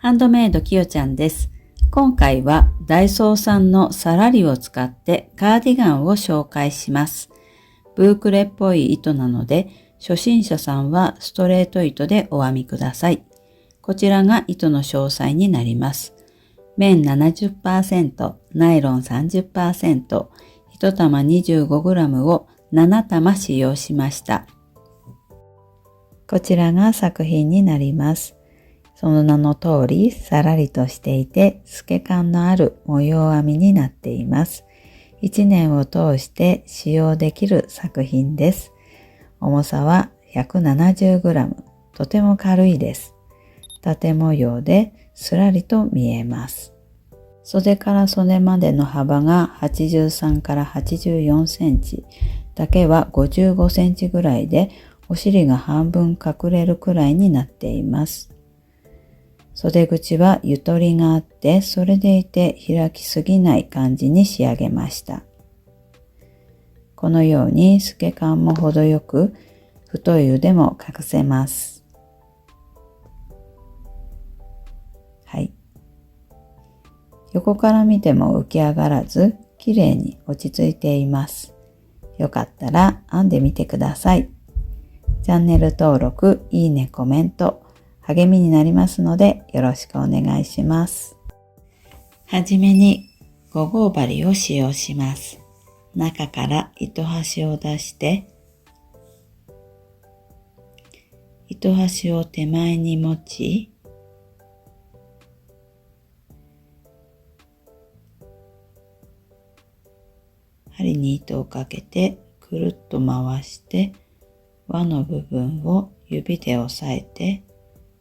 ハンドメイドきよちゃんです。今回はダイソーさんのサラリを使ってカーディガンを紹介します。ブークレっぽい糸なので、初心者さんはストレート糸でお編みください。こちらが糸の詳細になります。綿 70%、ナイロン 30%、1玉 25g を7玉使用しました。こちらが作品になります。その名の通り、さらりとしていて透け感のある模様編みになっています。1年を通して使用できる作品です。重さは 170g、とても軽いです。縦模様ですらりと見えます。袖から袖までの幅が83から84センチ、丈は55センチぐらいで、お尻が半分隠れるくらいになっています。袖口はゆとりがあって、それでいて開きすぎない感じに仕上げました。このように透け感も程よく、太い腕も隠せます。はい。横から見ても浮き上がらず、綺麗に落ち着いています。よかったら編んでみてください。チャンネル登録、いいね、コメント、励みになりますのでよろしくお願いします。はじめに5号針を使用します。中から糸端を出して、糸端を手前に持ち、針に糸をかけてくるっと回して、輪の部分を指で押さえて、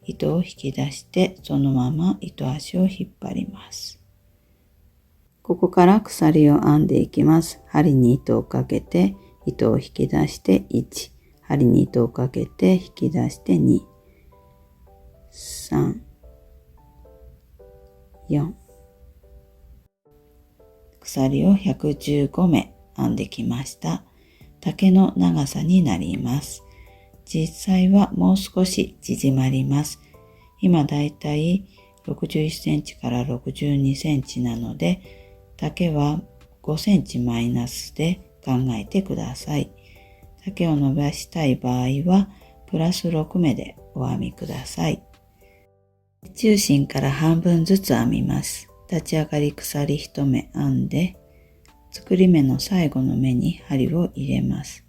糸を引き出して、そのまま糸端を引っ張ります。ここから鎖を編んでいきます。針に糸をかけて、糸を引き出して1、針に糸をかけて引き出して2、3、4。鎖を115目編んできました。丈の長さになります。実際はもう少し縮まります。今だいたい61センチから62センチなので、丈は5センチマイナスで考えてください。丈を伸ばしたい場合は、プラス6目でお編みください。中心から半分ずつ編みます。立ち上がり鎖1目編んで、作り目の最後の目に針を入れます。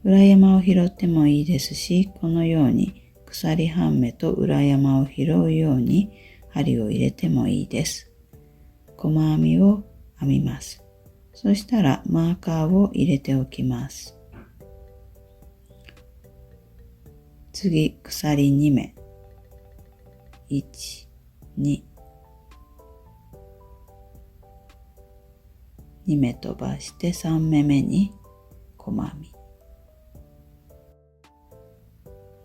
裏山を拾ってもいいですし、このように鎖半目と裏山を拾うように針を入れてもいいです。細編みを編みます。そしたらマーカーを入れておきます。次、鎖2目。1、2。2目飛ばして3目目に細編み。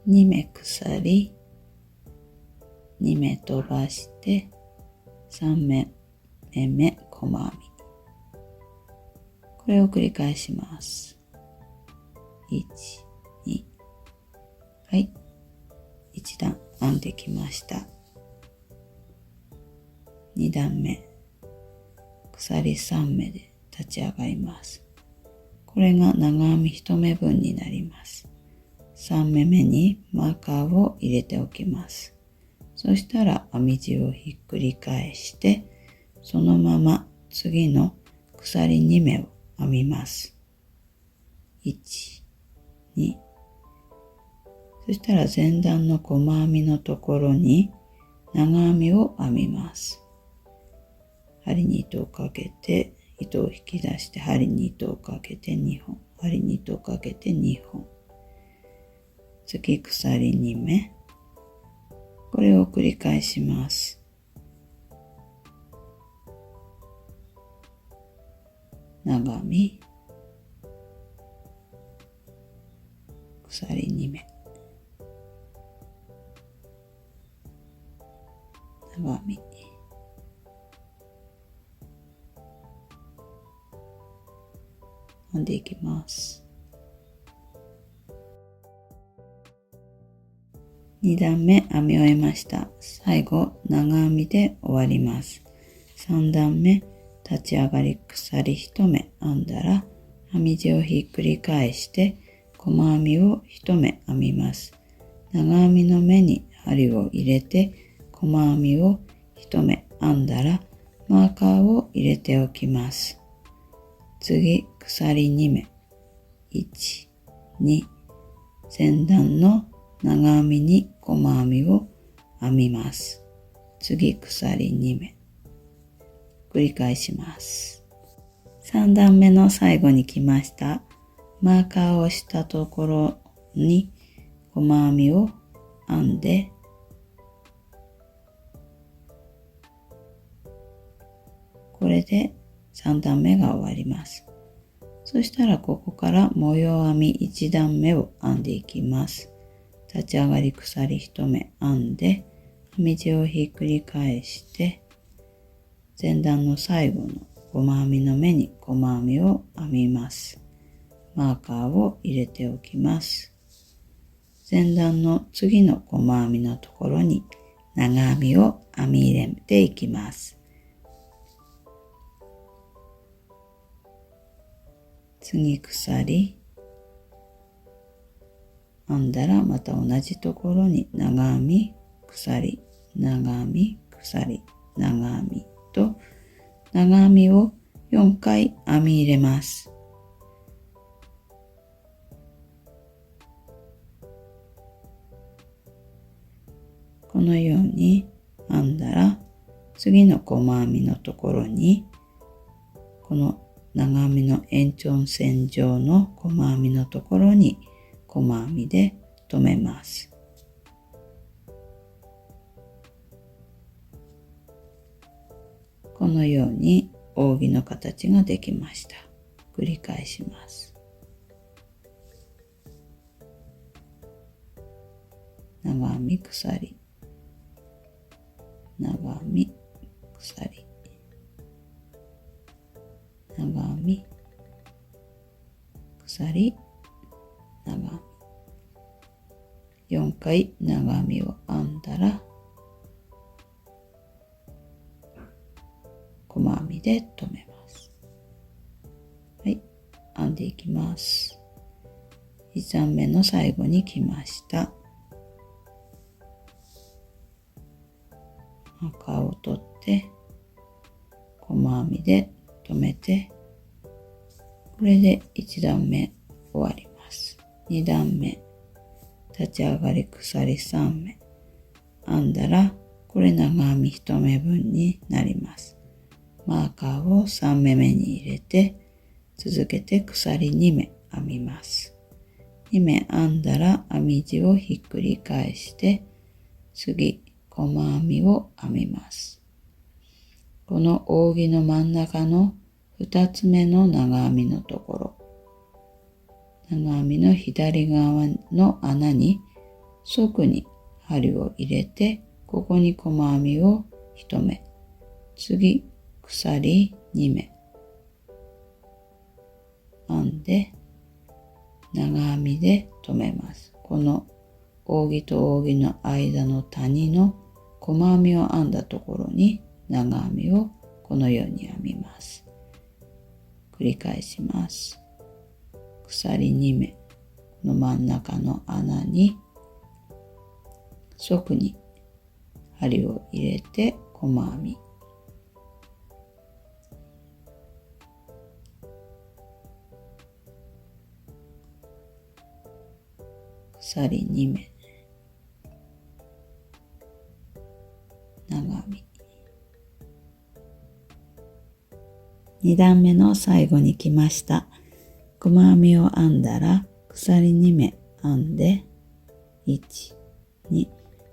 2目鎖、2目飛ばして3目目細編み。これを繰り返します。1、2。はい。1段編んできました。2段目。鎖3目で立ち上がります。これが長編み1目分になります。3目目にマーカーを入れておきます。そしたら編み地をひっくり返して、そのまま次の鎖2目を編みます。1、2。そしたら前段の細編みのところに長編みを編みます。針に糸をかけて、糸を引き出して針に糸をかけて2本、針に糸をかけて2本。次、鎖2目。これを繰り返します。長編み、鎖2目、長編み、編んでいきます。2段目編み終えました。最後、長編みで終わります。3段目、立ち上がり鎖1目編んだら、編み地をひっくり返して、細編みを1目編みます。長編みの目に針を入れて、細編みを1目編んだら、マーカーを入れておきます。次、鎖2目。1、2、前段の長編みに細編みを編みます。次、鎖2目。繰り返します。3段目の最後に来ました。マーカーをしたところに細編みを編んで、これで3段目が終わります。そしたらここから模様編み1段目を編んでいきます。立ち上がり鎖1目編んで、編み地をひっくり返して、前段の最後の細編みの目に細編みを編みます。マーカーを入れておきます。前段の次の細編みのところに長編みを編み入れていきます。次鎖編んだらまた同じところに長編み鎖長編み鎖長編みと長編みを4回編み入れます。このように編んだら次の細編みのところにこの長編みの延長線上の細編みのところに細編みで留めます。このように扇の形ができました。繰り返します。長編み鎖長編み鎖長編み鎖長編み4回長編みを編んだら細編みで留めます。はい、編んでいきます。1段目の最後に来ました。マーカーを取って細編みで留めて、これで1段目終わります。2段目立ち上がり鎖3目編んだら、これ長編み1目分になります。マーカーを3目目に入れて、続けて鎖2目編みます。2目編んだら編み地をひっくり返して、次細編みを編みます。この扇の真ん中の2つ目の長編みのところ、長編みの左側の穴に側に針を入れて、ここに細編みを1目、次鎖2目編んで長編みで留めます。この扇と扇の間の谷の細編みを編んだところに長編みをこのように編みます。繰り返します。鎖2目、この真ん中の穴に側に針を入れて細編み、鎖2目、長編み。2段目の最後に来ました。細編みを編んだら鎖2目編んで、1、2、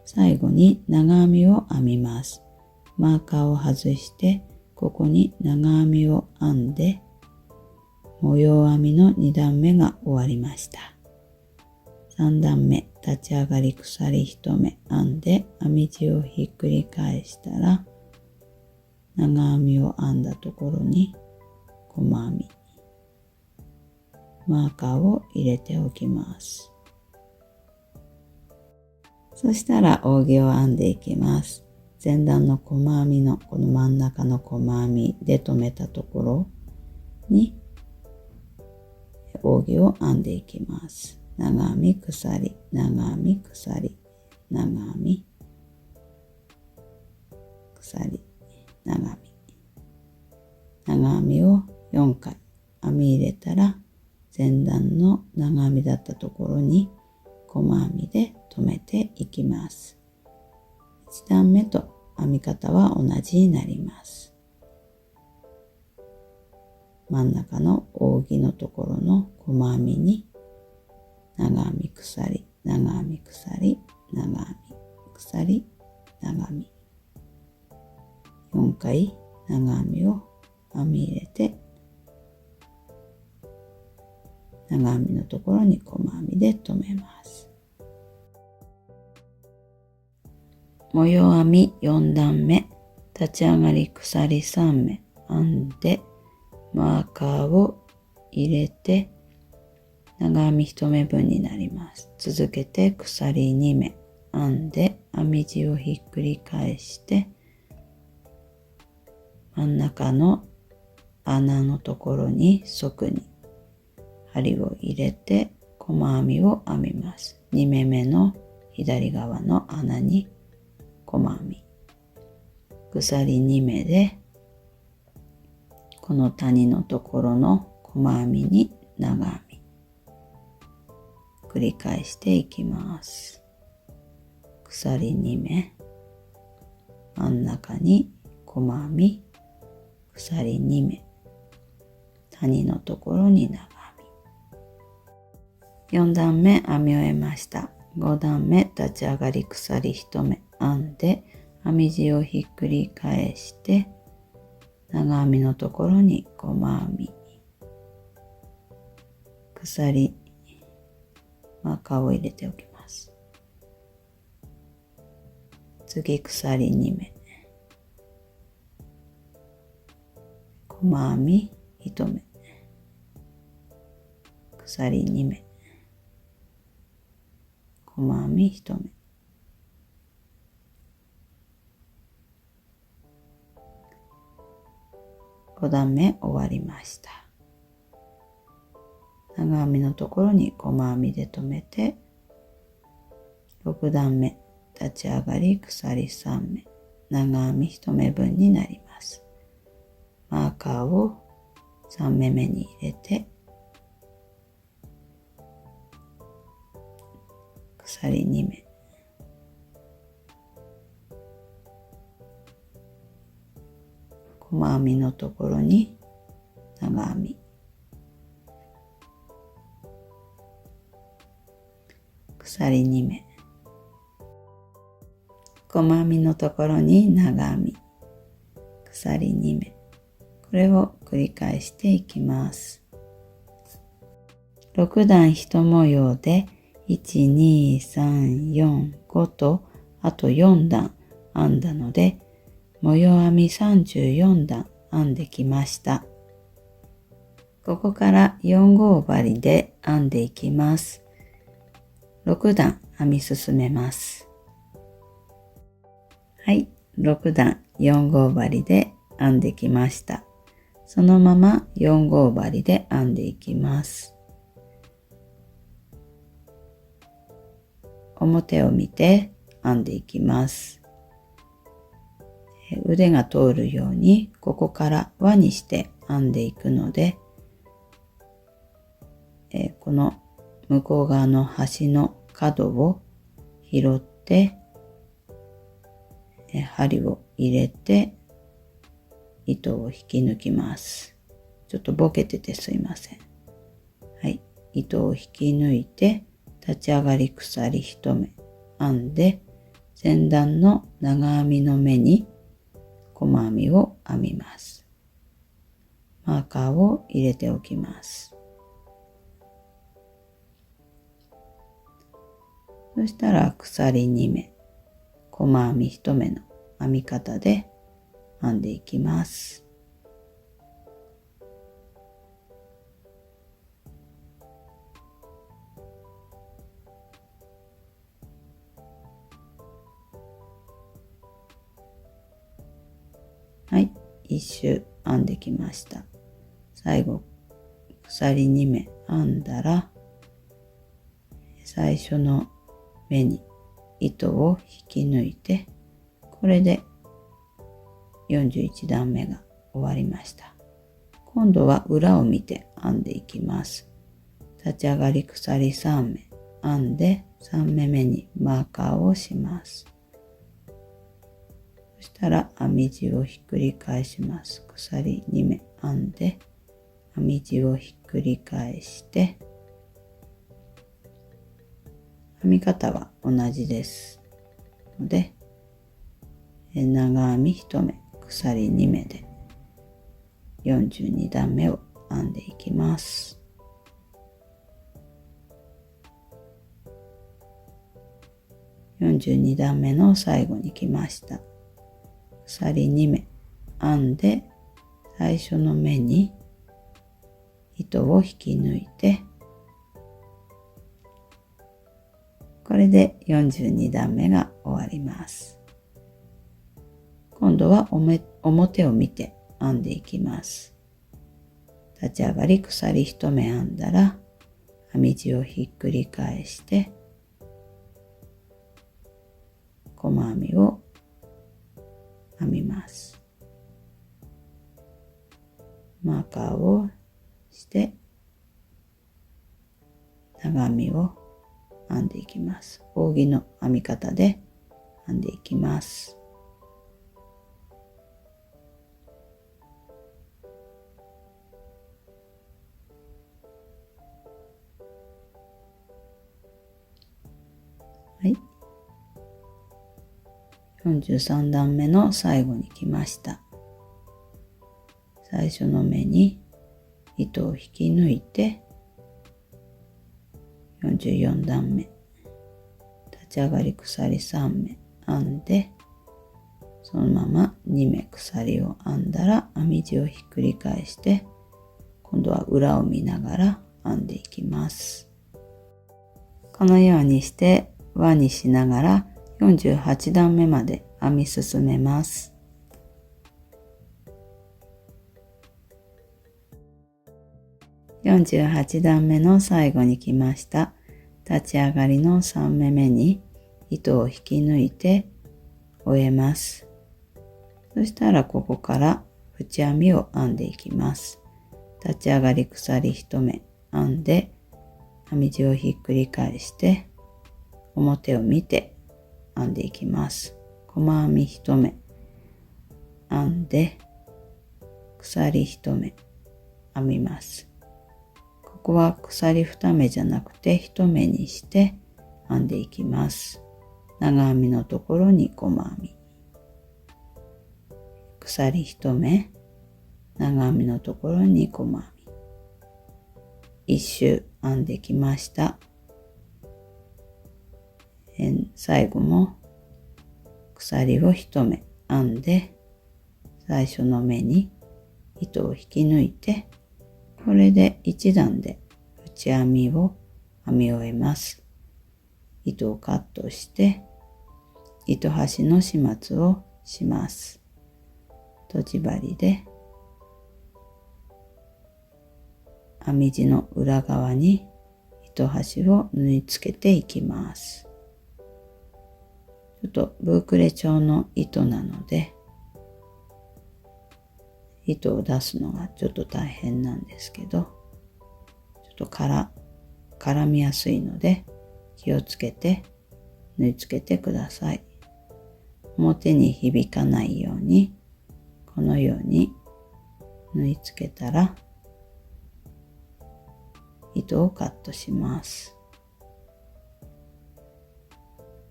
最後に長編みを編みます。マーカーを外して、ここに長編みを編んで、模様編みの2段目が終わりました。3段目、立ち上がり鎖1目編んで、編み地をひっくり返したら、長編みを編んだところに細編み、マーカーを入れておきます。そしたら扇を編んでいきます。前段の細編みのこの真ん中の細編みで留めたところに扇を編んでいきます。長編み鎖、長編み鎖、長編み鎖、長編み、長編みを4回編み入れたら、前段の長編みだったところに細編みで留めていきます。1段目と編み方は同じになります。真ん中の扇のところの細編みに長編み鎖、長編み鎖、長編み鎖、長編み4回長編みを編み入れて、長編みのところに細編みで留めます。模様編み4段目、立ち上がり鎖3目編んで、マーカーを入れて長編み1目分になります。続けて鎖2目編んで、編み地をひっくり返して真ん中の穴のところに側に針を入れて細編みを編みます。2目目の左側の穴に細編み、鎖2目でこの谷のところの細編みに長編み、繰り返していきます。鎖2目、真ん中に細編み、鎖2目、谷のところに長編み。4段目編み終えました。5段目立ち上がり鎖1目編んで、編み地をひっくり返して長編みのところに細編み、鎖、マーカーを入れておきます。次鎖2目、細編み1目、鎖2目、細編み1目、5段目終わりました。長編みのところに細編みで留めて、6段目立ち上がり鎖3目、長編み1目分になります。マーカーを3目目に入れて、鎖2目、細編みのところに長編み、鎖2目、細編みのところに長編み、鎖2目、これを繰り返していきます。6段1模様で1、2、3、4、5とあと4段編んだので、模様編み34段編んできました。ここから4号針で編んでいきます。6段編み進めます。はい、6段4号針で編んできました。そのまま4号針で編んでいきます。表を見て編んでいきます。腕が通るようにここから輪にして編んでいくので、この向こう側の端の角を拾って針を入れて糸を引き抜きます。ちょっとボケててすいません。はい、糸を引き抜いて立ち上がり鎖1目編んで、前段の長編みの目に細編みを編みます。マーカーを入れておきます。そしたら鎖2目、細編み1目の編み方で編んでいきます。はい、一周編んできました。最後、鎖2目編んだら、最初の目に糸を引き抜いて、これで41段目が終わりました。今度は裏を見て編んでいきます。立ち上がり鎖3目編んで、3目目にマーカーをします。そしたら編み地をひっくり返します。鎖2目編んで、編み地をひっくり返して、編み方は同じですので、長編み1目、鎖2目で42段目を編んでいきます。42段目の最後に来ました。鎖2目編んで、最初の目に糸を引き抜いて、これで42段目が終わります。今度は表を見て編んでいきます。立ち上がり鎖1目編んだら、編み地をひっくり返して、細編みを編みます。マーカーをして、長編みを編んでいきます。扇の編み方で編んでいきます。はい。43段目の最後に来ました。最初の目に糸を引き抜いて、44段目、立ち上がり鎖3目編んで、そのまま2目鎖を編んだら、編み地をひっくり返して、今度は裏を見ながら編んでいきます。このようにして輪にしながら48段目まで編み進めます。48段目の最後に来ました。立ち上がりの3目目に糸を引き抜いて終えます。そしたらここから縁編みを編んでいきます。立ち上がり鎖1目編んで、編み地をひっくり返して表を見て編んでいきます。細編み1目編んで、鎖1目編みます。ここは鎖2目じゃなくて1目にして編んでいきます。長編みのところに細編み、鎖1目、長編みのところに細編み、一周編んできました。最後も鎖を1目編んで、最初の目に糸を引き抜いて、これで1段で縁編みを編み終えます。糸をカットして、糸端の始末をします。とじ針で編み地の裏側に糸端を縫い付けていきます。ちょっとブークレ調の糸なので、糸を出すのがちょっと大変なんですけど、ちょっと絡みやすいので気をつけて縫い付けてください。表に響かないように、このように縫い付けたら糸をカットします。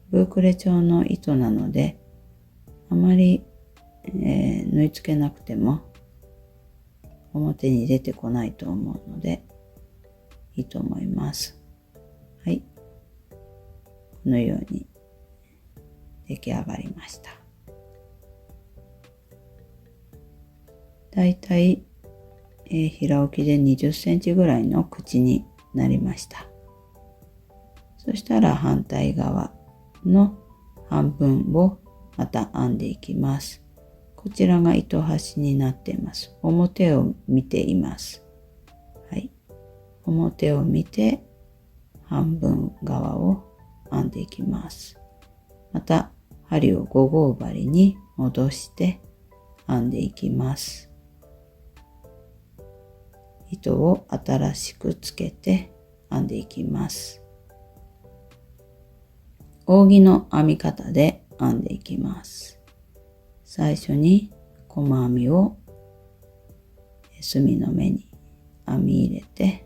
ブークレ調の糸なので、あまり、縫い付けなくても表に出てこないと思うのでいいと思います。はい、このように出来上がりました。だいたい平置きで20センチぐらいの口になりました。そしたら反対側の半分をまた編んでいきます。こちらが糸端になっています。表を見ています。はい。表を見て半分側を編んでいきます。また針を5号針に戻して編んでいきます。糸を新しくつけて編んでいきます。扇の編み方で編んでいきます。最初に細編みを隅の目に編み入れて、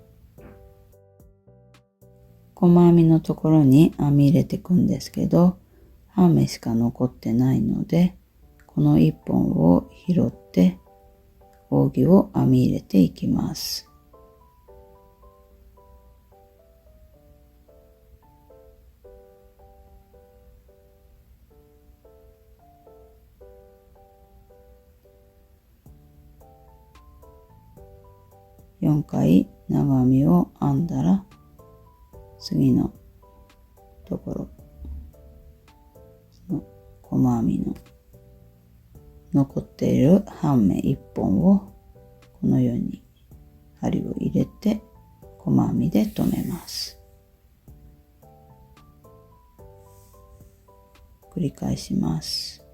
細編みのところに編み入れていくんですけど、半目しか残ってないので、この1本を拾って扇を編み入れていきます。4回長編みを編んだら、次のところ、その細編みの残っている半目1本をこのように針を入れて細編みで留めます。繰り返します。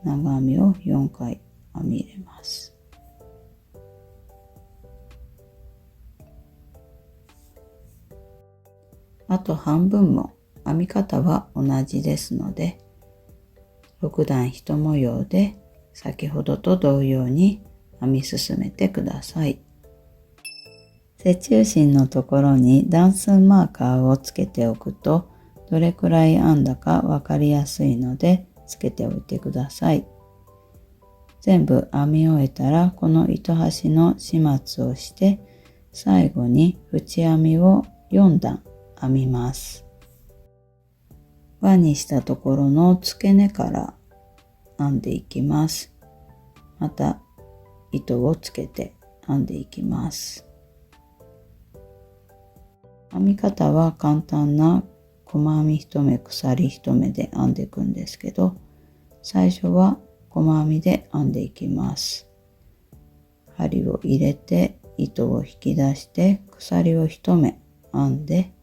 長編みを4回編み入れます。あと半分も編み方は同じですので、6段1模様で先ほどと同様に編み進めてください。背中心のところに段数マーカーをつけておくと、どれくらい編んだかわかりやすいのでつけておいてください。全部編み終えたら、この糸端の始末をして、最後に縁編みを4段編みます。輪にしたところの付け根から編んでいきます。また糸をつけて編んでいきます。編み方は簡単な細編み1目鎖1目で編んでいくんですけど、最初は細編みで編んでいきます。針を入れて糸を引き出して鎖を1目編んで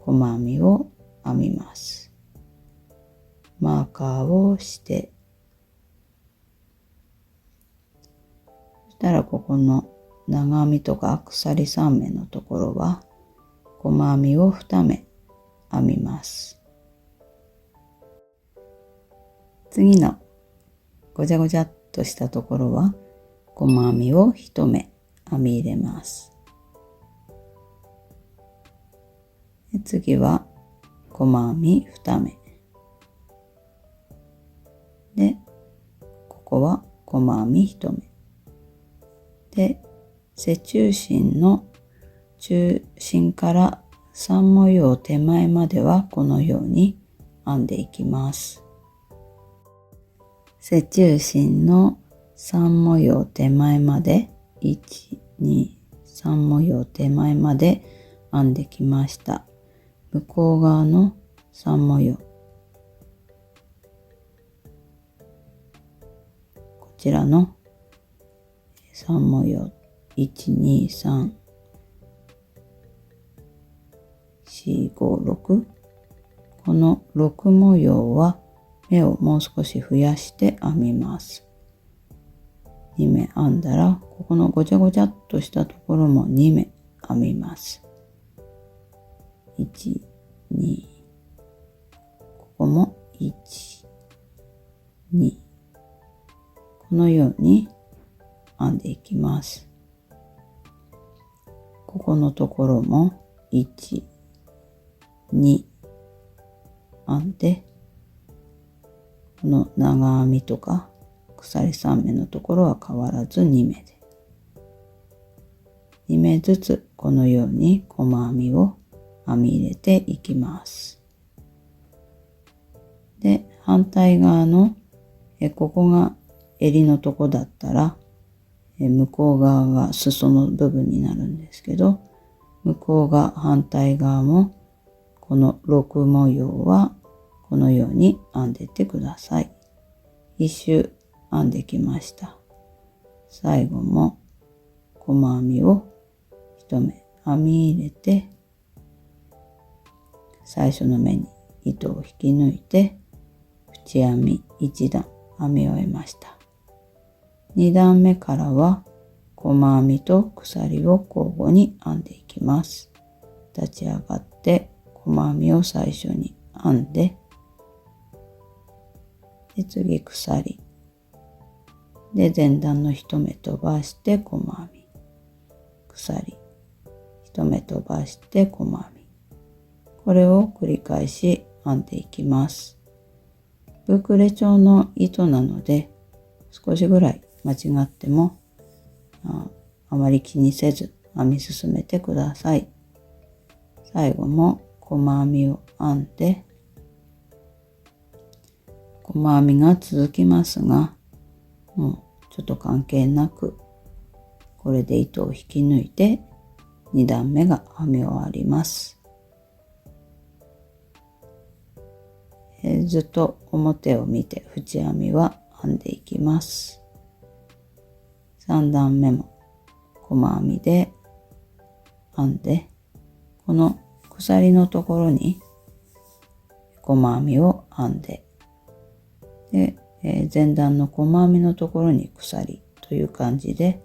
細編みを編みます。マーカーをして、そしたらここの長編みとか鎖3目のところは細編みを2目編みます。次のごちゃごちゃっとしたところは細編みを1目編み入れます。次は細編み2目で、ここは細編み1目で、背中心の中心から3模様手前まではこのように編んでいきます。背中心の3模様手前まで1、2、3模様手前まで編んできました。向こう側の3模様、こちらの3模様、1、2、3、4、5、6、この6模様は目をもう少し増やして編みます。2目編んだら、ここのごちゃごちゃっとしたところも2目編みます。1、2、ここも1、2、このように編んでいきます。ここのところも1、2編んで、この長編みとか鎖3目のところは変わらず2目で、2目ずつこのように細編みを編み入れていきます。で、反対側のここが襟のとこだったら、向こう側が裾の部分になるんですけど、向こう側反対側もこの6模様はこのように編んでってください。一周編んできました。最後も細編みを1目編み入れて、最初の目に糸を引き抜いて縁編み1段編み終えました。2段目からは細編みと鎖を交互に編んでいきます。立ち上がって細編みを最初に編んで、次鎖で前段の1目飛ばして細編み、鎖1目飛ばして細編み、これを繰り返し編んでいきます。ブークレ調の糸なので少しぐらい間違ってもあまり気にせず編み進めてください。最後も細編みを編んで、細編みが続きますが、もうちょっと関係なくこれで糸を引き抜いて2段目が編み終わります。ずっと表を見て縁編みは編んでいきます。3段目も細編みで編んで、この鎖のところに細編みを編んで、前段の細編みのところに鎖という感じで、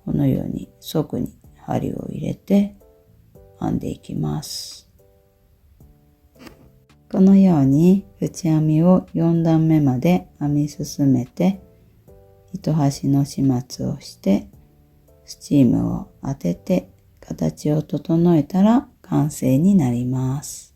このように側に針を入れて編んでいきます。このように縁編みを4段目まで編み進めて、糸端の始末をしてスチームを当てて形を整えたら完成になります。